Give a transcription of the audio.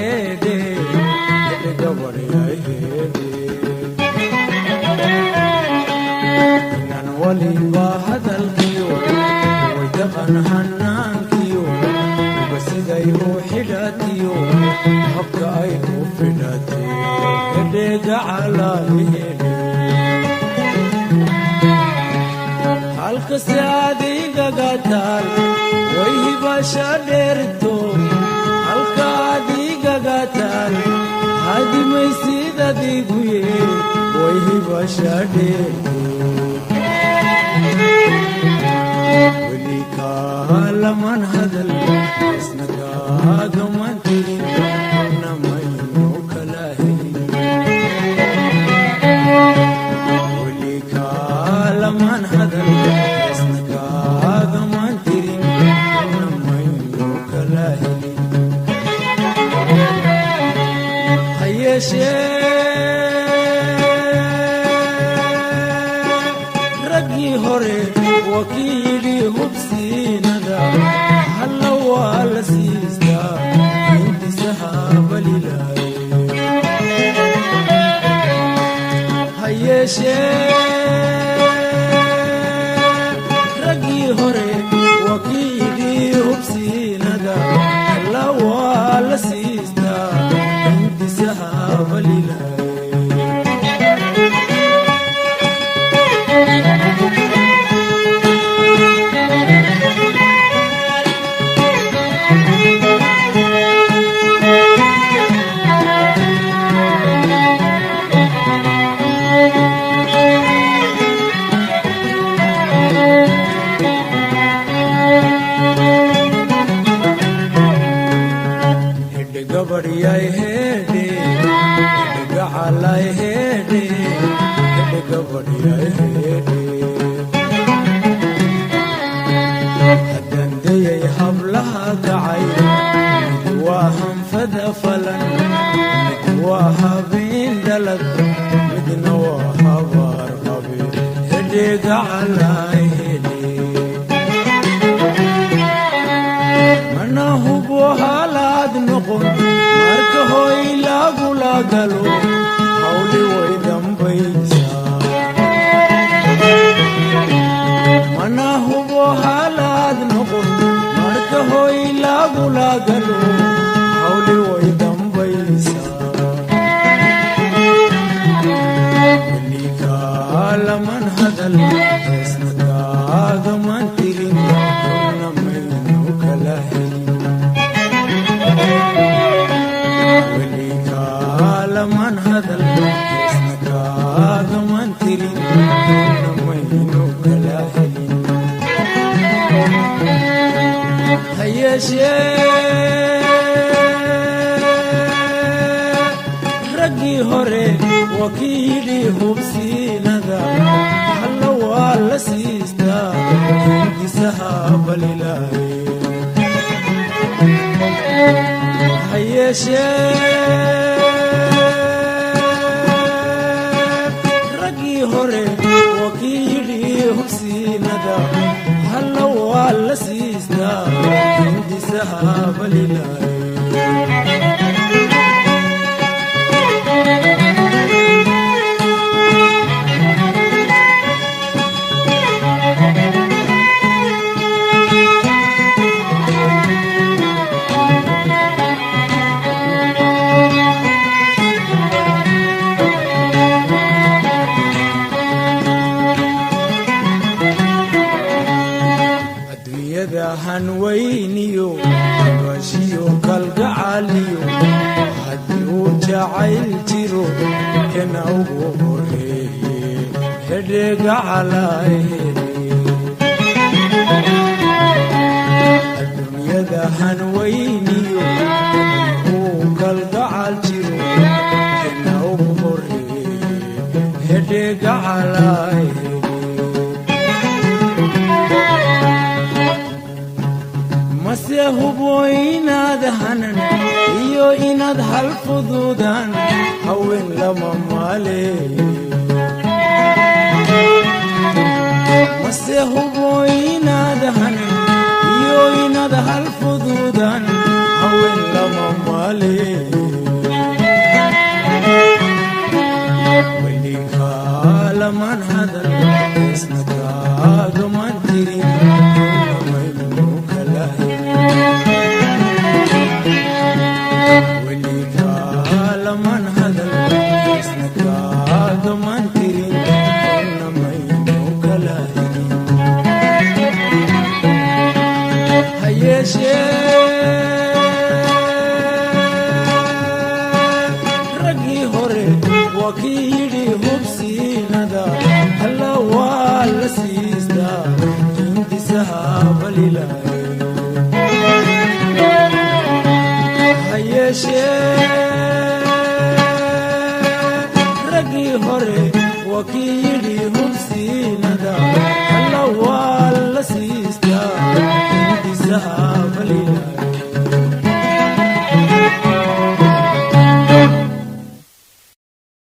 heede gabaryaay heede inan waliba hadalkiyo way dhaqan hanaankiyo basiday u xidhaatiyo habka ay u fidhaatay heede gacalaheede halkase adigaga taal way hibasha dheerto halka adigaga taal hadimaysid adiguye way hibasha dheerto weli kaalaman hadal isna kaagaman tirin namayno kala helin weli kaalaman hadal isna kaagaman tirin namayno kala helin raggii hore wakiili hubsiinada halla waa la siistaa intisahaabalilaay raggii hore wakiili hubsiinada halla waa la siistaa intisahaabalilaay gabaryaay heede gacalaay heede gabaryaay heede haddandayay hablaha kacay mid waa hanfada falan mid waa habeen dhalad midna waa habaar qabe heede gacalaay heede mana hubo halaad noqon marka hoy lagula galo hawli way dambaysaa mana hubo halaad noqon marka hoy lagula galo hawli way dambaysaa weli kaalaman hadal isna kaagaman tirin namayno kala helin weli kaalaman hadal isna kaagaman tirin namayno kala helin raggii hore wakiili hubsiinada halla waa la siistaa intisahaabalilaay raggii hore wakiili hubsiinada halla waa la siistaa intisahaabalilaay hanweyniyo bashiyo kalgacaliyo haddii uu jacayl jiro kana ugu horeeye hedhe gacalaay adduunyada hanweyniyo uu kalgacal jiro kana ugu horeeye hedhe gacalaay mase hubo inaad hanan iyo inaad hal fuduudaan haween lama maale mase hubo inaad hanan iyo inaad hal fuduudaan haween lama maale وكيلي هبسينا دا هلا والسيستا انت سهاب لله